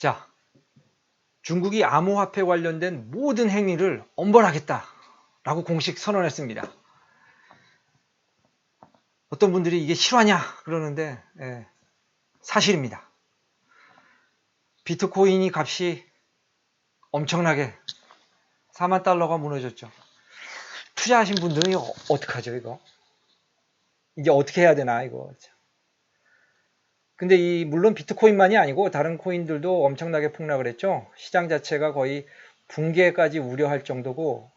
자, 중국이 암호화폐 관련된 모든 행위를 엄벌하겠다라고 공식 선언했습니다. 어떤 분들이 이게 실화냐 그러는데 사실입니다. 비트코인이 값이 엄청나게 4만 달러가 무너졌죠. 투자하신 분들은 어떡하죠 이거? 이제 어떻게 해야 되나 이거. 근데 물론 비트코인만이 아니고 다른 코인들도 엄청나게 폭락을 했죠. 시장 자체가 거의 붕괴까지 우려할 정도고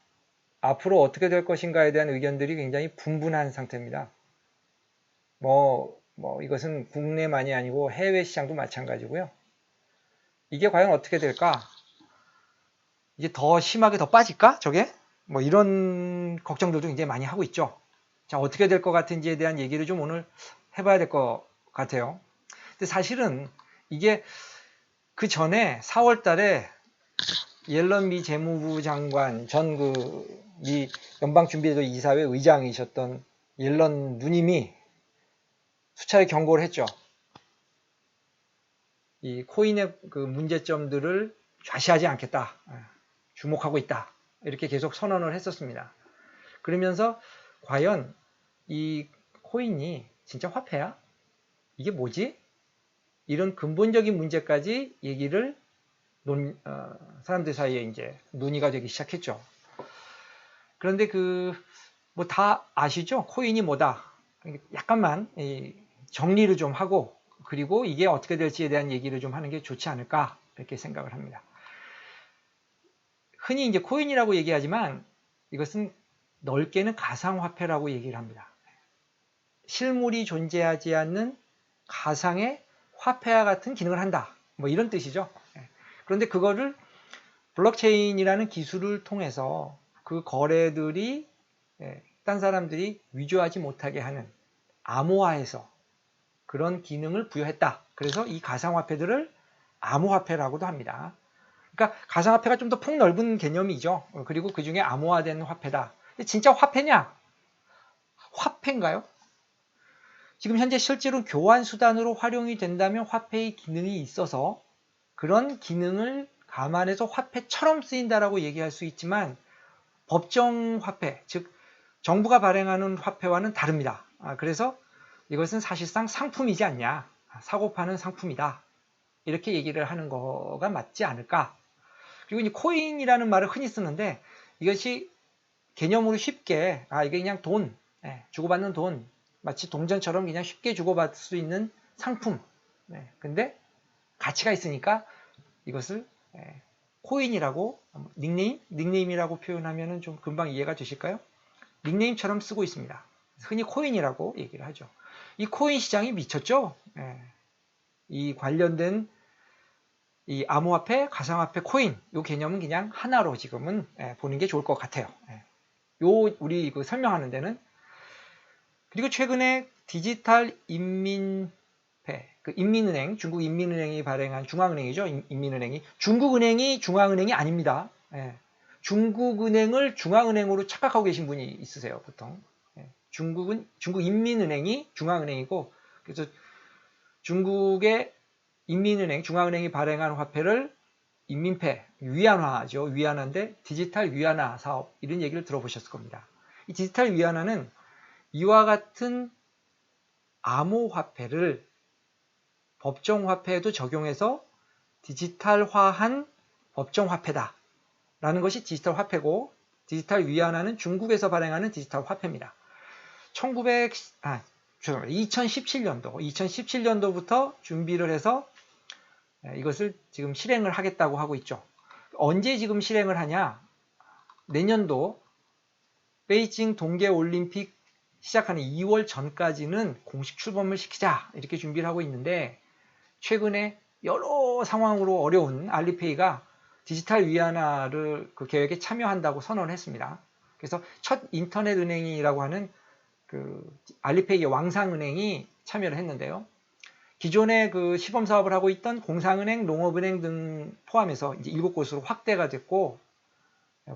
앞으로 어떻게 될 것인가에 대한 의견들이 굉장히 분분한 상태입니다. 이것은 국내만이 아니고 해외 시장도 마찬가지고요. 이게 과연 어떻게 될까? 이게 더 심하게 더 빠질까? 저게? 이런 걱정들도 굉장히 많이 하고 있죠. 자, 어떻게 될 것 같은지에 대한 얘기를 좀 오늘 해봐야 될 것 같아요. 근데 사실은 이게 그 전에 4월 달에 옐런 미 재무부 장관 전 미 연방준비제도 이사회 의장이셨던 옐런 누님이 수차례 경고를 했죠. 이 코인의 그 문제점들을 좌시하지 않겠다. 주목하고 있다. 이렇게 계속 선언을 했었습니다. 그러면서 과연 이 코인이 진짜 화폐야? 이게 뭐지? 이런 근본적인 문제까지 얘기를 사람들 사이에 이제 논의가 되기 시작했죠. 그런데 다 아시죠? 코인이 뭐다. 약간만 정리를 좀 하고 그리고 이게 어떻게 될지에 대한 얘기를 좀 하는 게 좋지 않을까 이렇게 생각을 합니다. 흔히 이제 코인이라고 얘기하지만 이것은 넓게는 가상화폐라고 얘기를 합니다. 실물이 존재하지 않는 가상의 화폐와 같은 기능을 한다. 이런 뜻이죠. 그런데 그거를 블록체인이라는 기술을 통해서 그 거래들이 딴 사람들이 위조하지 못하게 하는 암호화해서 그런 기능을 부여했다. 그래서 이 가상화폐들을 암호화폐라고도 합니다. 그러니까 가상화폐가 좀 더 폭넓은 개념이죠. 그리고 그 중에 암호화된 화폐다. 근데 진짜 화폐냐? 화폐인가요? 지금 현재 실제로 교환 수단으로 활용이 된다면 화폐의 기능이 있어서 그런 기능을 감안해서 화폐처럼 쓰인다라고 얘기할 수 있지만 법정 화폐, 즉 정부가 발행하는 화폐와는 다릅니다. 그래서 이것은 사실상 상품이지 않냐. 사고 파는 상품이다. 이렇게 얘기를 하는 거가 맞지 않을까. 그리고 이 코인이라는 말을 흔히 쓰는데 이것이 개념으로 쉽게 이게 그냥 돈, 주고받는 돈, 마치 동전처럼 그냥 쉽게 주고받을 수 있는 상품. 근데 가치가 있으니까 이것을 코인이라고 닉네임이라고 표현하면 좀 금방 이해가 되실까요? 닉네임처럼 쓰고 있습니다. 흔히 코인이라고 얘기를 하죠. 이 코인 시장이 미쳤죠. 이 관련된 이 암호화폐, 가상화폐, 코인 이 개념은 그냥 하나로 지금은 보는 게 좋을 것 같아요. 우리 설명하는 데는 그리고 최근에 디지털 인민폐, 인민은행, 중국 인민은행이 발행한 중앙은행이죠. 인민은행이 중국은행이 중앙은행이 아닙니다. 중국은행을 중앙은행으로 착각하고 계신 분이 있으세요, 보통. 중국 인민은행이 중앙은행이고 그래서 중국의 인민은행, 중앙은행이 발행한 화폐를 인민폐, 위안화죠. 위안화인데 디지털 위안화 사업 이런 얘기를 들어보셨을 겁니다. 이 디지털 위안화는 이와 같은 암호화폐를 법정화폐에도 적용해서 디지털화한 법정화폐다. 라는 것이 디지털 화폐고 디지털 위안화는 중국에서 발행하는 디지털 화폐입니다. 2017년도부터 준비를 해서 이것을 지금 실행을 하겠다고 하고 있죠. 언제 지금 실행을 하냐? 내년도 베이징 동계올림픽 시작하는 2월 전까지는 공식 출범을 시키자 이렇게 준비를 하고 있는데 최근에 여러 상황으로 어려운 알리페이가 디지털 위안화를 그 계획에 참여한다고 선언을 했습니다. 그래서 첫 인터넷 은행이라고 하는 알리페이의 왕상은행이 참여를 했는데요. 기존에 시범 사업을 하고 있던 공상은행, 농업은행 등 포함해서 이제 7곳으로 확대가 됐고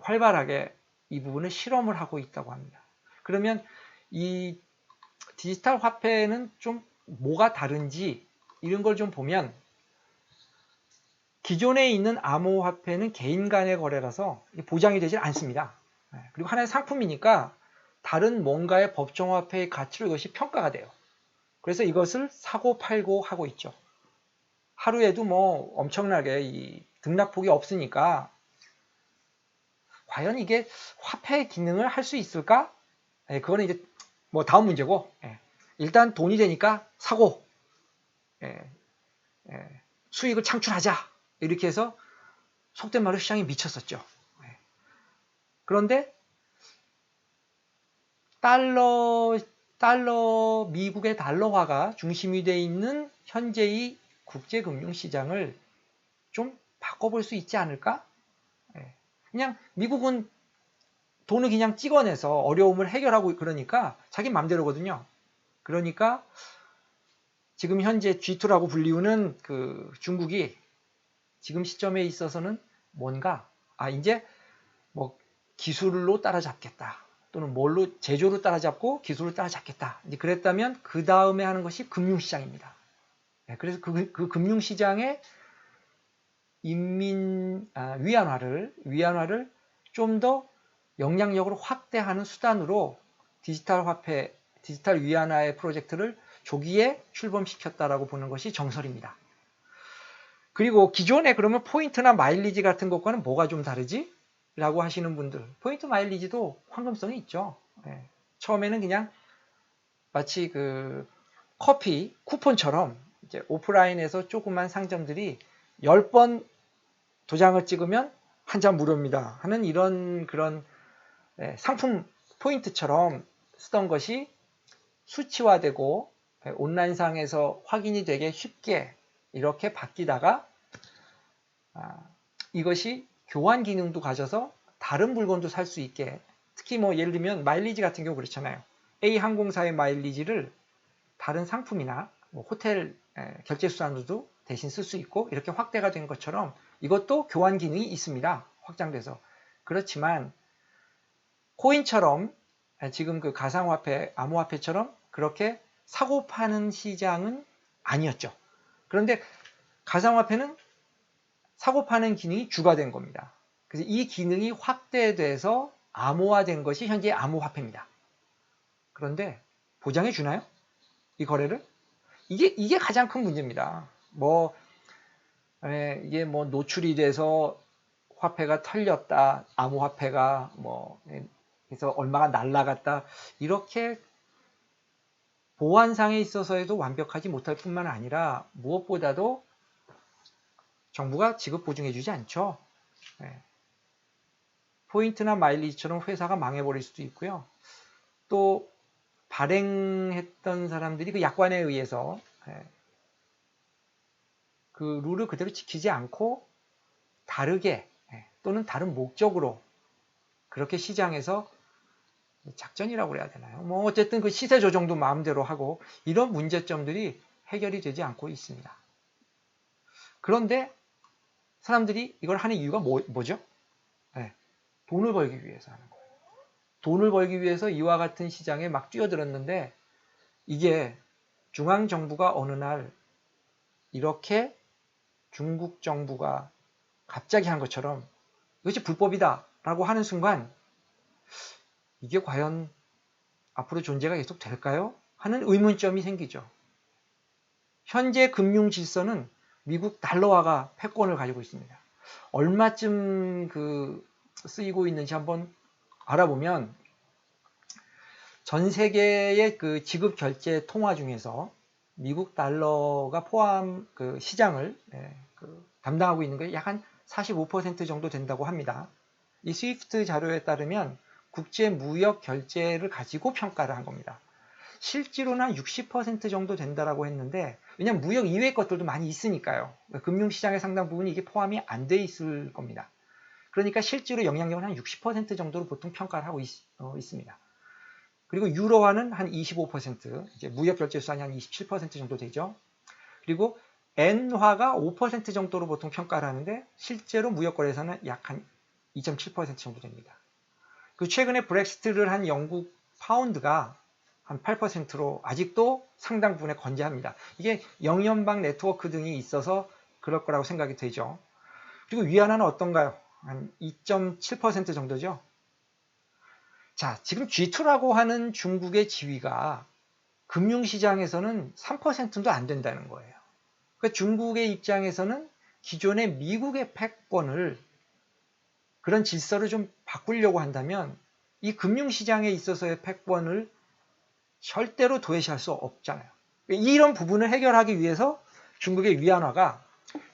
활발하게 이 부분을 실험을 하고 있다고 합니다. 그러면 이 디지털 화폐는 좀 뭐가 다른지 이런 걸 좀 보면 기존에 있는 암호화폐는 개인 간의 거래라서 보장이 되질 않습니다. 그리고 하나의 상품이니까 다른 뭔가의 법정화폐의 가치로 이것이 평가가 돼요. 그래서 이것을 사고 팔고 하고 있죠. 하루에도 뭐 엄청나게 이 등락폭이 없으니까 과연 이게 화폐의 기능을 할 수 있을까? 그거는 이제 뭐 다음 문제고, 일단 돈이 되니까 사고, 수익을 창출하자, 이렇게 해서 속된 말로 시장이 미쳤었죠. 그런데 미국의 달러화가 중심이 되어 있는 현재의 국제금융시장을 좀 바꿔볼 수 있지 않을까? 그냥 미국은 돈을 그냥 찍어내서 어려움을 해결하고 그러니까 자기 맘대로거든요. 그러니까 지금 현재 G2라고 불리우는 그 중국이 지금 시점에 있어서는 뭔가 이제 뭐 기술로 따라잡겠다, 또는 뭘로 제조로 따라잡고 기술로 따라잡겠다, 이제 그랬다면 그 다음에 하는 것이 금융시장입니다. 그래서 그 금융시장의 위안화를 좀 더 영향력으로 확대하는 수단으로 디지털 화폐, 디지털 위안화의 프로젝트를 조기에 출범시켰다라고 보는 것이 정설입니다. 그리고 기존에 그러면 포인트나 마일리지 같은 것과는 뭐가 좀 다르지? 라고 하시는 분들, 포인트 마일리지도 황금성이 있죠. 처음에는 그냥 마치 그 커피 쿠폰처럼 이제 오프라인에서 조그만 상점들이 10번 도장을 찍으면 한 잔 무료입니다 하는 이런 그런 상품 포인트처럼 쓰던 것이 수치화되고 온라인상에서 확인이 되게 쉽게 이렇게 바뀌다가 이것이 교환 기능도 가져서 다른 물건도 살 수 있게, 특히 뭐 예를 들면 마일리지 같은 경우 그렇잖아요. A 항공사의 마일리지를 다른 상품이나 뭐 호텔 결제 수단으로도 대신 쓸 수 있고 이렇게 확대가 된 것처럼 이것도 교환 기능이 있습니다. 확장돼서. 그렇지만 코인처럼 지금 그 가상화폐, 암호화폐처럼 그렇게 사고 파는 시장은 아니었죠. 그런데 가상화폐는 사고 파는 기능이 주가 된 겁니다. 그래서 이 기능이 확대돼서 암호화된 것이 현재 암호화폐입니다. 그런데 보장해 주나요? 이 거래를? 이게 가장 큰 문제입니다. 이게 뭐 노출이 돼서 화폐가 털렸다, 암호화폐가 그래서 얼마가 날라갔다, 이렇게 보안상에 있어서에도 완벽하지 못할 뿐만 아니라 무엇보다도 정부가 지급 보증해주지 않죠. 포인트나 마일리지처럼 회사가 망해버릴 수도 있고요. 또 발행했던 사람들이 그 약관에 의해서 그 룰을 그대로 지키지 않고 다르게 또는 다른 목적으로 그렇게 시장에서 작전이라고 그래야 되나요? 어쨌든 그 시세 조정도 마음대로 하고 이런 문제점들이 해결이 되지 않고 있습니다. 그런데 사람들이 이걸 하는 이유가 뭐죠? 돈을 벌기 위해서 하는 거예요. 돈을 벌기 위해서 이와 같은 시장에 막 뛰어들었는데 이게 중앙정부가 어느 날 이렇게 중국 정부가 갑자기 한 것처럼 이것이 불법이다 라고 하는 순간 이게 과연 앞으로 존재가 계속 될까요? 하는 의문점이 생기죠. 현재 금융 질서는 미국 달러화가 패권을 가지고 있습니다. 얼마쯤 쓰이고 있는지 한번 알아보면 전 세계의 그 지급 결제 통화 중에서 미국 달러가 포함 그 시장을 담당하고 있는 게 약 한 45% 정도 된다고 합니다. 이 스위프트 자료에 따르면 국제 무역 결제를 가지고 평가를 한 겁니다. 실제로는 한 60% 정도 된다라고 했는데, 왜냐하면 무역 이외의 것들도 많이 있으니까요. 금융시장의 상당 부분이 이게 포함이 안 돼 있을 겁니다. 그러니까 실제로 영향력은 한 60% 정도로 보통 평가를 하고 있습니다. 그리고 유로화는 한 25%, 이제 무역 결제 수단이 한 27% 정도 되죠. 그리고 엔화가 5% 정도로 보통 평가를 하는데 실제로 무역 거래에서는 약 한 2.7% 정도 됩니다. 그 최근에 브렉시트를 한 영국 파운드가 한 8%로 아직도 상당 부분에 건재합니다. 이게 영연방 네트워크 등이 있어서 그럴 거라고 생각이 되죠. 그리고 위안화는 어떤가요? 한 2.7% 정도죠. 자, 지금 G2라고 하는 중국의 지위가 금융시장에서는 3%도 안 된다는 거예요. 그러니까 중국의 입장에서는 기존의 미국의 패권을 그런 질서를 좀 바꾸려고 한다면 이 금융시장에 있어서의 패권을 절대로 도외시할 수 없잖아요. 이런 부분을 해결하기 위해서 중국의 위안화가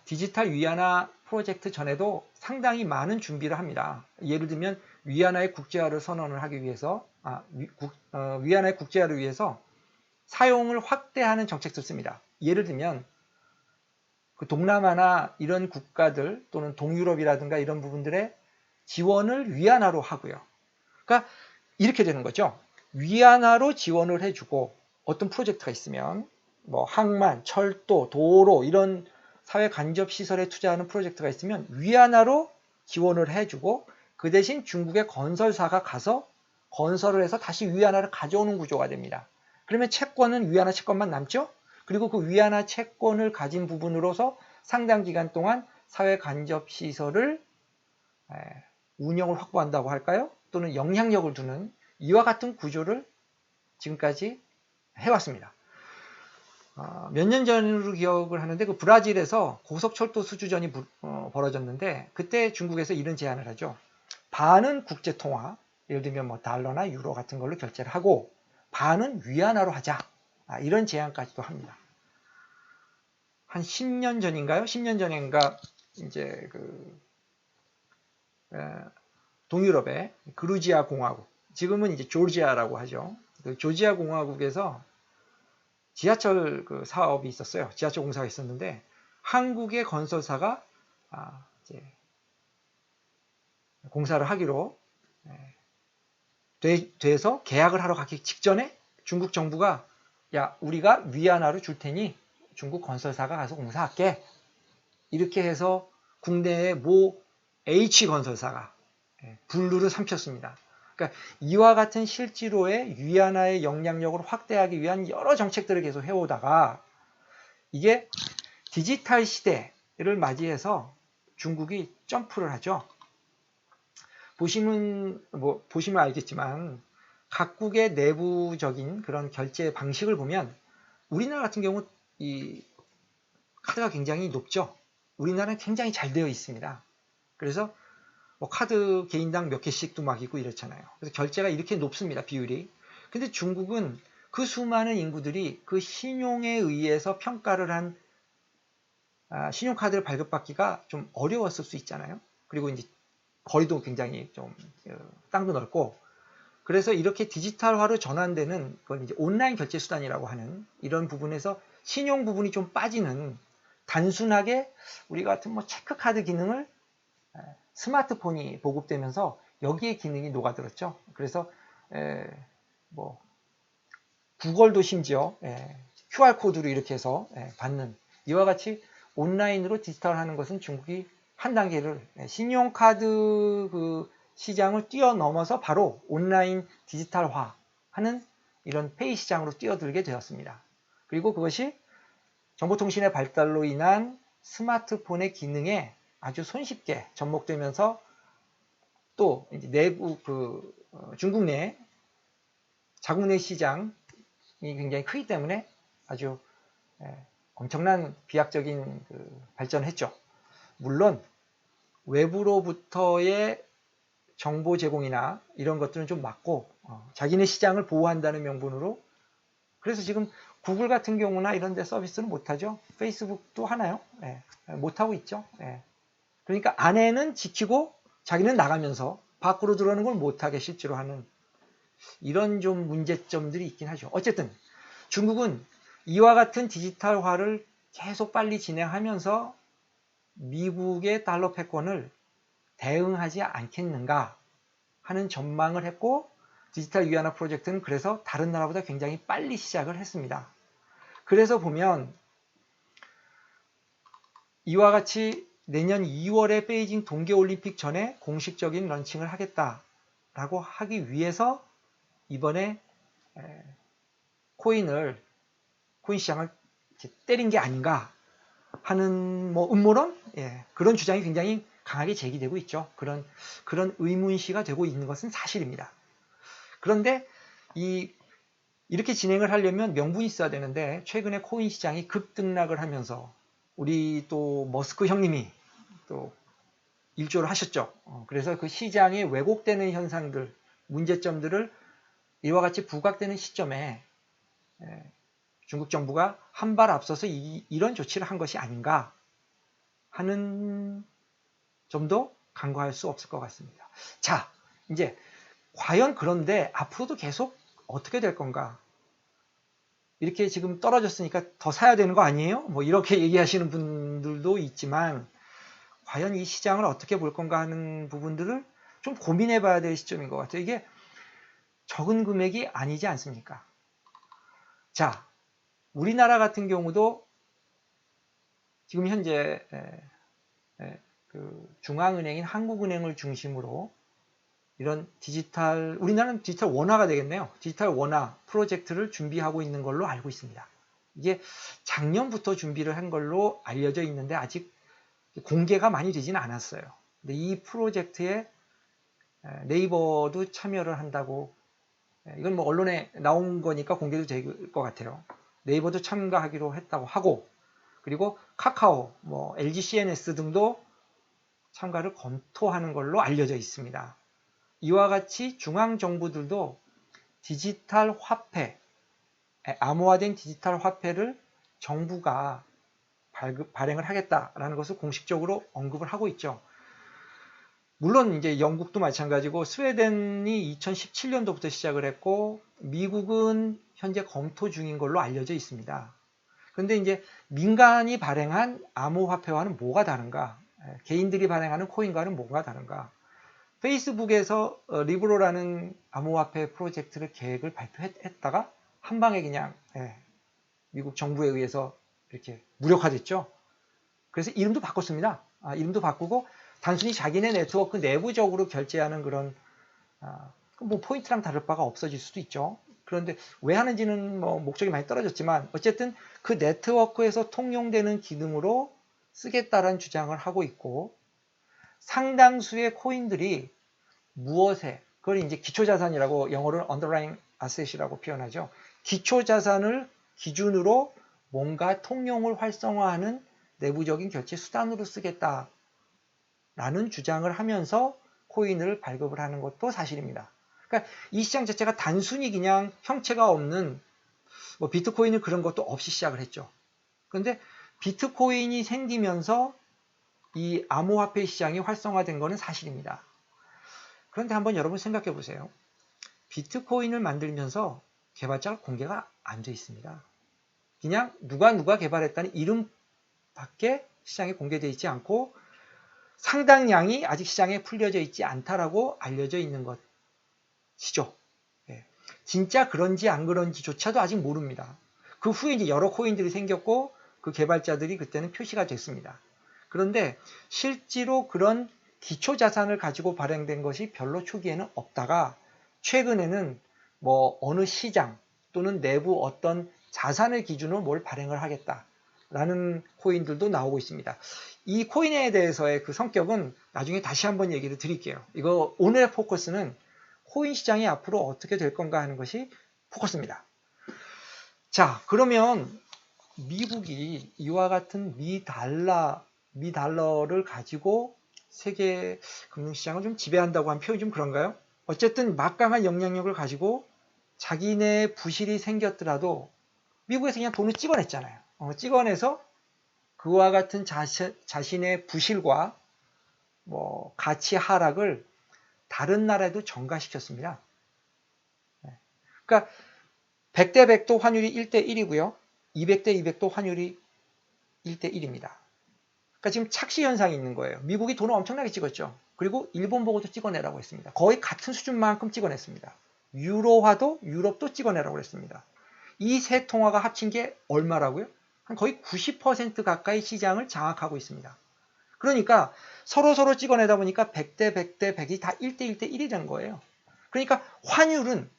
디지털 위안화 프로젝트 전에도 상당히 많은 준비를 합니다. 예를 들면 위안화의 국제화를 선언을 하기 위해서 위안화의 국제화를 위해서 사용을 확대하는 정책을 씁니다. 예를 들면 그 동남아나 이런 국가들 또는 동유럽이라든가 이런 부분들의 지원을 위안화로 하고요. 그러니까 이렇게 되는 거죠. 위안화로 지원을 해주고 어떤 프로젝트가 있으면 뭐 항만, 철도, 도로 이런 사회 간접 시설에 투자하는 프로젝트가 있으면 위안화로 지원을 해주고 그 대신 중국의 건설사가 가서 건설을 해서 다시 위안화를 가져오는 구조가 됩니다. 그러면 채권은 위안화 채권만 남죠? 그리고 그 위안화 채권을 가진 부분으로서 상당 기간 동안 사회 간접 시설을 운영을 확보한다고 할까요? 또는 영향력을 두는 이와 같은 구조를 지금까지 해왔습니다. 몇 년 전으로 기억을 하는데 그 브라질에서 고속철도 수주전이 벌어졌는데 그때 중국에서 이런 제안을 하죠. 반은 국제통화, 예를 들면 뭐 달러나 유로 같은 걸로 결제를 하고 반은 위안화로 하자. 이런 제안까지도 합니다. 한 10년 전인가요? 10년 전인가 이제 동유럽의 그루지아 공화국, 지금은 이제 조지아라고 하죠. 그 조지아 공화국에서 지하철 그 사업이 있었어요. 지하철 공사가 있었는데 한국의 건설사가 이제 공사를 하기로 돼서 계약을 하러 가기 직전에 중국 정부가 야, 우리가 위안화로 줄 테니 중국 건설사가 가서 공사할게. 이렇게 해서 국내의 모 H건설사가 분루를 삼켰습니다. 그러니까 이와 같은 실제로의 위안화의 영향력을 확대하기 위한 여러 정책들을 계속 해오다가 이게 디지털 시대를 맞이해서 중국이 점프를 하죠. 보시면 알겠지만 각국의 내부적인 그런 결제 방식을 보면 우리나라 같은 경우 이 카드가 굉장히 높죠. 우리나라는 굉장히 잘 되어 있습니다. 그래서 뭐 카드 개인당 몇 개씩도 막 있고 이렇잖아요. 그래서 결제가 이렇게 높습니다. 비율이. 근데 중국은 그 수많은 인구들이 그 신용에 의해서 평가를 한 신용카드를 발급받기가 좀 어려웠을 수 있잖아요. 그리고 이제 거리도 굉장히 좀 땅도 넓고 그래서 이렇게 디지털화로 전환되는 그걸 이제 온라인 결제 수단이라고 하는 이런 부분에서 신용 부분이 좀 빠지는 단순하게 우리 같은 뭐 체크카드 기능을 스마트폰이 보급되면서 여기에 기능이 녹아들었죠. 그래서 뭐 구글도 심지어 QR 코드로 이렇게 해서 받는 이와 같이 온라인으로 디지털하는 것은 중국이 한 단계를 신용카드 그 시장을 뛰어넘어서 바로 온라인 디지털화하는 이런 페이 시장으로 뛰어들게 되었습니다. 그리고 그것이 정보통신의 발달로 인한 스마트폰의 기능에 아주 손쉽게 접목되면서 또 이제 내부 중국 내 자국 내 시장이 굉장히 크기 때문에 아주 엄청난 비약적인 발전을 했죠. 물론 외부로부터의 정보 제공이나 이런 것들은 좀 막고 자기네 시장을 보호한다는 명분으로 그래서 지금 구글 같은 경우나 이런 데 서비스는 못하죠. 페이스북도 하나요? 못하고 있죠. 그러니까 안에는 지키고 자기는 나가면서 밖으로 들어오는 걸 못하게 실제로 하는 이런 좀 문제점들이 있긴 하죠. 어쨌든 중국은 이와 같은 디지털화를 계속 빨리 진행하면서 미국의 달러 패권을 대응하지 않겠는가 하는 전망을 했고 디지털 위안화 프로젝트는 그래서 다른 나라보다 굉장히 빨리 시작을 했습니다. 그래서 보면 이와 같이 내년 2월에 베이징 동계올림픽 전에 공식적인 런칭을 하겠다라고 하기 위해서 이번에 코인 시장을 때린 게 아닌가 하는 뭐 음모론? 예, 그런 주장이 굉장히 강하게 제기되고 있죠. 그런 의문시가 되고 있는 것은 사실입니다. 그런데 이렇게 진행을 하려면 명분이 있어야 되는데 최근에 코인 시장이 급등락을 하면서 우리 또 머스크 형님이 또 일조를 하셨죠. 그래서 그 시장에 왜곡되는 현상들, 문제점들을 이와 같이 부각되는 시점에 중국 정부가 한 발 앞서서 이런 조치를 한 것이 아닌가 하는 점도 간과할 수 없을 것 같습니다. 자, 이제 과연 그런데 앞으로도 계속 어떻게 될 건가? 이렇게 지금 떨어졌으니까 더 사야 되는 거 아니에요? 뭐 이렇게 얘기하시는 분들도 있지만 과연 이 시장을 어떻게 볼 건가 하는 부분들을 좀 고민해 봐야 될 시점인 것 같아요. 이게 적은 금액이 아니지 않습니까? 자, 우리나라 같은 경우도 지금 현재 그 중앙은행인 한국은행을 중심으로 이런 우리나라는 디지털 원화가 되겠네요. 디지털 원화 프로젝트를 준비하고 있는 걸로 알고 있습니다. 이게 작년부터 준비를 한 걸로 알려져 있는데 아직 공개가 많이 되지는 않았어요. 근데 이 프로젝트에 네이버도 참여를 한다고, 이건 뭐 언론에 나온 거니까 공개도 될 것 같아요. 네이버도 참가하기로 했다고 하고, 그리고 카카오, 뭐 LG CNS 등도 참가를 검토하는 걸로 알려져 있습니다. 이와 같이 중앙 정부들도 디지털 화폐, 암호화된 디지털 화폐를 정부가 발행을 하겠다라는 것을 공식적으로 언급을 하고 있죠. 물론 이제 영국도 마찬가지고 스웨덴이 2017년도부터 시작을 했고 미국은 현재 검토 중인 걸로 알려져 있습니다. 그런데 이제 민간이 발행한 암호화폐와는 뭐가 다른가? 개인들이 발행하는 코인과는 뭐가 다른가? 페이스북에서 리브로라는 암호화폐 프로젝트를 계획을 발표했다가 한 방에 그냥 미국 정부에 의해서 이렇게 무력화됐죠. 그래서 이름도 바꿨습니다. 이름도 바꾸고 단순히 자기네 네트워크 내부적으로 결제하는 그런 뭐 포인트랑 다를 바가 없어질 수도 있죠. 그런데 왜 하는지는 뭐 목적이 많이 떨어졌지만 어쨌든 그 네트워크에서 통용되는 기능으로 쓰겠다라는 주장을 하고 있고 상당수의 코인들이 무엇에 그걸 이제 기초자산이라고 영어로는 underlying asset이라고 표현하죠. 기초자산을 기준으로 뭔가 통용을 활성화하는 내부적인 결제 수단으로 쓰겠다라는 주장을 하면서 코인을 발급을 하는 것도 사실입니다. 그러니까 이 시장 자체가 단순히 그냥 형체가 없는 뭐 비트코인은 그런 것도 없이 시작을 했죠. 그런데 비트코인이 생기면서 이 암호화폐 시장이 활성화된 것은 사실입니다. 그런데 한번 여러분 생각해 보세요. 비트코인을 만들면서 개발자가 공개가 안 돼 있습니다. 그냥 누가 개발했다는 이름밖에 시장에 공개되어 있지 않고 상당량이 아직 시장에 풀려져 있지 않다라고 알려져 있는 것이죠. 진짜 그런지 안 그런지조차도 아직 모릅니다. 그 후에 이제 여러 코인들이 생겼고 그 개발자들이 그때는 표시가 됐습니다. 그런데 실제로 그런 기초 자산을 가지고 발행된 것이 별로 초기에는 없다가 최근에는 뭐 어느 시장 또는 내부 어떤 자산을 기준으로 뭘 발행을 하겠다라는 코인들도 나오고 있습니다. 이 코인에 대해서의 그 성격은 나중에 다시 한번 얘기를 드릴게요. 이거 오늘의 포커스는 코인 시장이 앞으로 어떻게 될 건가 하는 것이 포커스입니다. 자, 그러면 미국이 이와 같은 미달러를 가지고 세계 금융시장을 좀 지배한다고 하면 표현이 좀 그런가요? 어쨌든 막강한 영향력을 가지고 자기네 부실이 생겼더라도 미국에서 그냥 돈을 찍어냈잖아요. 찍어내서 그와 같은 자신의 부실과 뭐 가치 하락을 다른 나라에도 전가시켰습니다. 그러니까 100대 100도 환율이 1대 1이고요. 200대 200도 환율이 1대 1입니다. 그러니까 지금 착시 현상이 있는 거예요. 미국이 돈을 엄청나게 찍었죠. 그리고 일본 보고도 찍어내라고 했습니다. 거의 같은 수준만큼 찍어냈습니다. 유로화도 유럽도 찍어내라고 했습니다. 이 세 통화가 합친 게 얼마라고요? 거의 90% 가까이 시장을 장악하고 있습니다. 그러니까 서로 찍어내다 보니까 100대 100대 100이 다 1대 1대 1이 된 거예요. 그러니까 환율은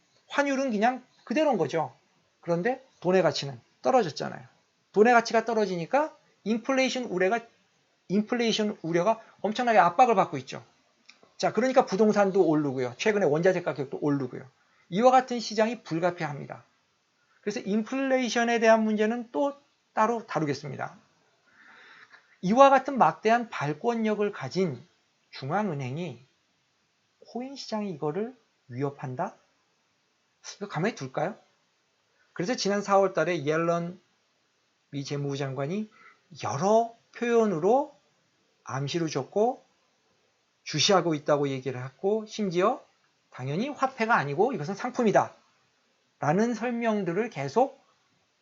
그냥 그대로인 거죠. 그런데 돈의 가치는 떨어졌잖아요. 돈의 가치가 떨어지니까 인플레이션 우려가 엄청나게 압박을 받고 있죠. 자, 그러니까 부동산도 오르고요. 최근에 원자재 가격도 오르고요. 이와 같은 시장이 불가피합니다. 그래서 인플레이션에 대한 문제는 또 따로 다루겠습니다. 이와 같은 막대한 발권력을 가진 중앙은행이 코인 시장이 이거를 위협한다? 이거 가만히 둘까요? 그래서 지난 4월 달에 옐런 미 재무부 장관이 여러 표현으로 암시를 줬고 주시하고 있다고 얘기를 했고 심지어 당연히 화폐가 아니고 이것은 상품이다 라는 설명들을 계속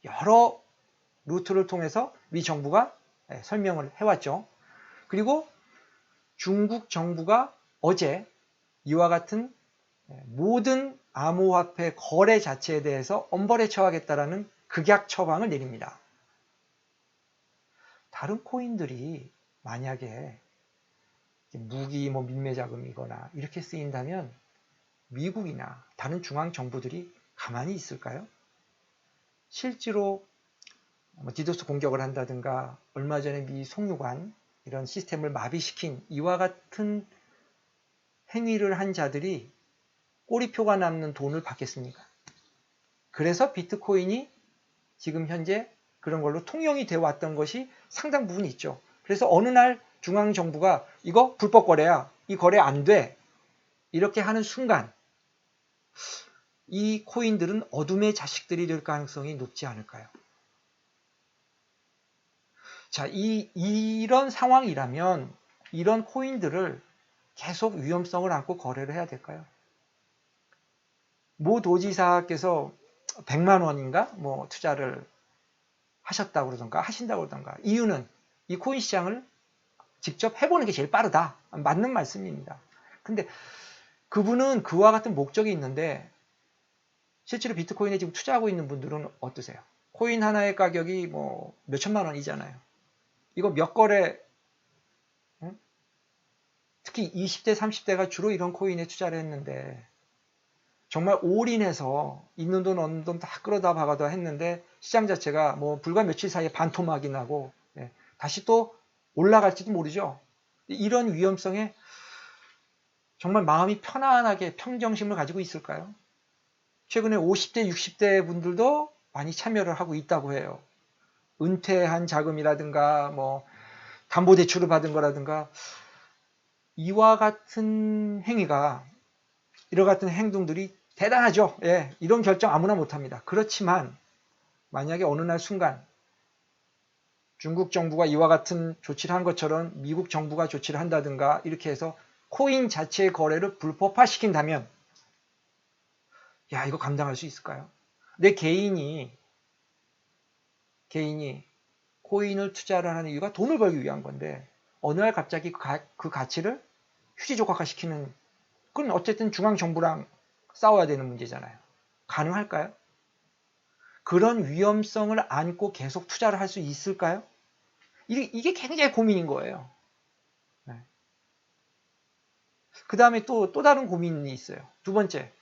여러 루트를 통해서 미 정부가 설명을 해왔죠. 그리고 중국 정부가 어제 이와 같은 모든 암호화폐 거래 자체에 대해서 엄벌에 처하겠다라는 극약 처방을 내립니다. 다른 코인들이 만약에 무기 민매 자금이거나 이렇게 쓰인다면 미국이나 다른 중앙 정부들이 가만히 있을까요? 실제로 디도스 공격을 한다든가 얼마 전에 미 송유관 이런 시스템을 마비시킨 이와 같은 행위를 한 자들이 꼬리표가 남는 돈을 받겠습니까? 그래서 비트코인이 지금 현재 그런 걸로 통용이 되어 왔던 것이 상당 부분 있죠. 그래서 어느 날 중앙정부가 이거 불법 거래야, 이 거래 안 돼, 이렇게 하는 순간 이 코인들은 어둠의 자식들이 될 가능성이 높지 않을까요? 자, 이런 상황이라면 이런 코인들을 계속 위험성을 안고 거래를 해야 될까요? 모 도지사께서 100만 원인가 투자를 하셨다고 그러던가 하신다고 그러던가 이유는 이 코인 시장을 직접 해보는 게 제일 빠르다. 맞는 말씀입니다. 근데 그분은 그와 같은 목적이 있는데 실제로 비트코인에 지금 투자하고 있는 분들은 어떠세요? 코인 하나의 가격이 몇천만 원이잖아요. 이거 몇 거래, 특히 20대, 30대가 주로 이런 코인에 투자를 했는데 정말 올인해서 있는 돈 없는 돈 다 끌어다 박아다 했는데 시장 자체가 불과 며칠 사이에 반토막이 나고 다시 또 올라갈지도 모르죠. 이런 위험성에 정말 마음이 편안하게 평정심을 가지고 있을까요? 최근에 50대, 60대 분들도 많이 참여를 하고 있다고 해요. 은퇴한 자금이라든가 담보대출을 받은 거라든가 이와 같은 행위가 이와 같은 행동들이 대단하죠. 이런 결정 아무나 못합니다. 그렇지만 만약에 어느 날 순간 중국 정부가 이와 같은 조치를 한 것처럼 미국 정부가 조치를 한다든가 이렇게 해서 코인 자체의 거래를 불법화시킨다면 이거 감당할 수 있을까요? 내 개인이 코인을 투자를 하는 이유가 돈을 벌기 위한 건데 어느 날 갑자기 그 가치를 휴지조각화시키는 그건 어쨌든 중앙정부랑 싸워야 되는 문제잖아요. 가능할까요? 그런 위험성을 안고 계속 투자를 할 수 있을까요? 이게 굉장히 고민인 거예요. 그 다음에 또 다른 고민이 있어요. 두 번째,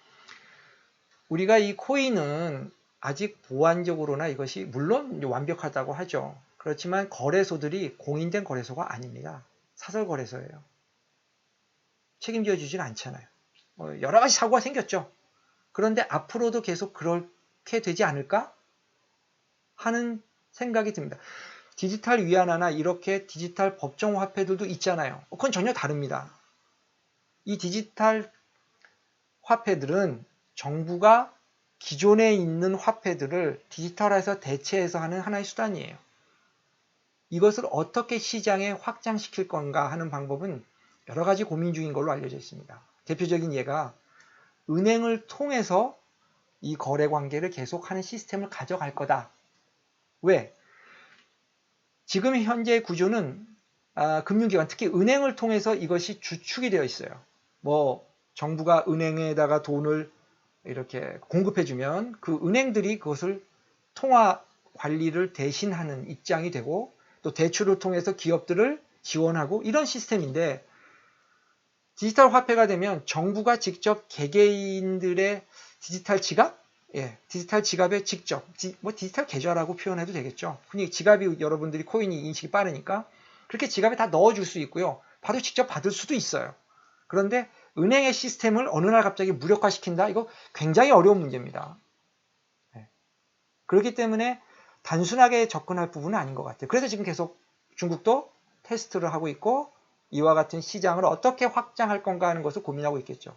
우리가 이 코인은 아직 보안적으로나 이것이 물론 완벽하다고 하죠. 그렇지만 거래소들이 공인된 거래소가 아닙니다. 사설 거래소예요. 책임져 주질 않잖아요. 여러 가지 사고가 생겼죠. 그런데 앞으로도 계속 그렇게 되지 않을까 하는 생각이 듭니다. 디지털 위안화나 이렇게 디지털 법정 화폐들도 있잖아요. 그건 전혀 다릅니다. 이 디지털 화폐들은 정부가 기존에 있는 화폐들을 디지털화해서 대체해서 하는 하나의 수단이에요. 이것을 어떻게 시장에 확장시킬 건가 하는 방법은 여러 가지 고민 중인 걸로 알려져 있습니다. 대표적인 예가 은행을 통해서 이 거래 관계를 계속하는 시스템을 가져갈 거다. 왜? 지금 현재 구조는 금융기관, 특히 은행을 통해서 이것이 주축이 되어 있어요. 정부가 은행에다가 돈을 이렇게 공급해주면 그 은행들이 그것을 통화 관리를 대신하는 입장이 되고 또 대출을 통해서 기업들을 지원하고 이런 시스템인데 디지털 화폐가 되면 정부가 직접 개개인들의 디지털 지갑 예, 디지털 지갑에 직접, 디지털 계좌라고 표현해도 되겠죠. 흔히 지갑이 여러분들이 코인이 인식이 빠르니까 그렇게 지갑에 다 넣어줄 수 있고요. 바로 직접 받을 수도 있어요. 그런데 은행의 시스템을 어느 날 갑자기 무력화시킨다? 이거 굉장히 어려운 문제입니다. 예. 그렇기 때문에 단순하게 접근할 부분은 아닌 것 같아요. 그래서 지금 계속 중국도 테스트를 하고 있고 이와 같은 시장을 어떻게 확장할 건가 하는 것을 고민하고 있겠죠.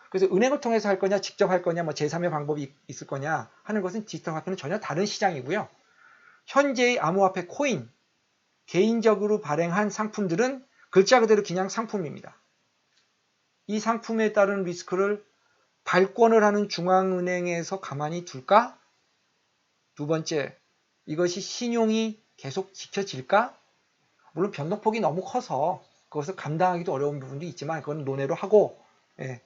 그래서 은행을 통해서 할 거냐, 직접 할 거냐, 뭐 제3의 방법이 있을 거냐 하는 것은 디지털 화폐는 전혀 다른 시장이고요. 현재의 암호화폐 코인, 개인적으로 발행한 상품들은 글자 그대로 그냥 상품입니다. 이 상품에 따른 리스크를 발권을 하는 중앙은행에서 가만히 둘까? 두 번째, 이것이 신용이 계속 지켜질까? 물론 변동폭이 너무 커서 그것을 감당하기도 어려운 부분도 있지만 그건 논외로 하고, 예.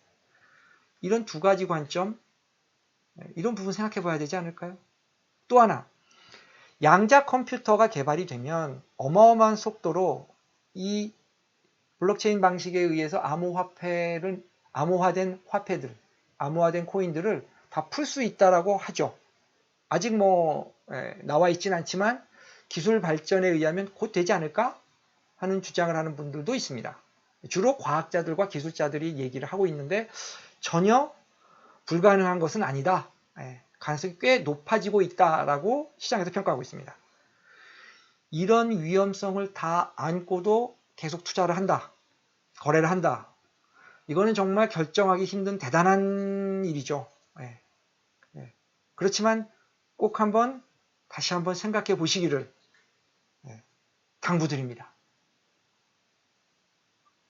이런 두 가지 관점, 이런 부분 생각해 봐야 되지 않을까요? 또 하나, 양자 컴퓨터가 개발이 되면 어마어마한 속도로 이 블록체인 방식에 의해서 암호화된 화폐들, 암호화된 코인들을 다 풀 수 있다라고 하죠. 아직 나와 있진 않지만 기술 발전에 의하면 곧 되지 않을까 하는 주장을 하는 분들도 있습니다. 주로 과학자들과 기술자들이 얘기를 하고 있는데 전혀 불가능한 것은 아니다. 가능성이 꽤 높아지고 있다라고 시장에서 평가하고 있습니다. 이런 위험성을 다 안고도 계속 투자를 한다. 거래를 한다. 이거는 정말 결정하기 힘든 대단한 일이죠. 그렇지만 꼭 다시 한번 생각해 보시기를 당부드립니다.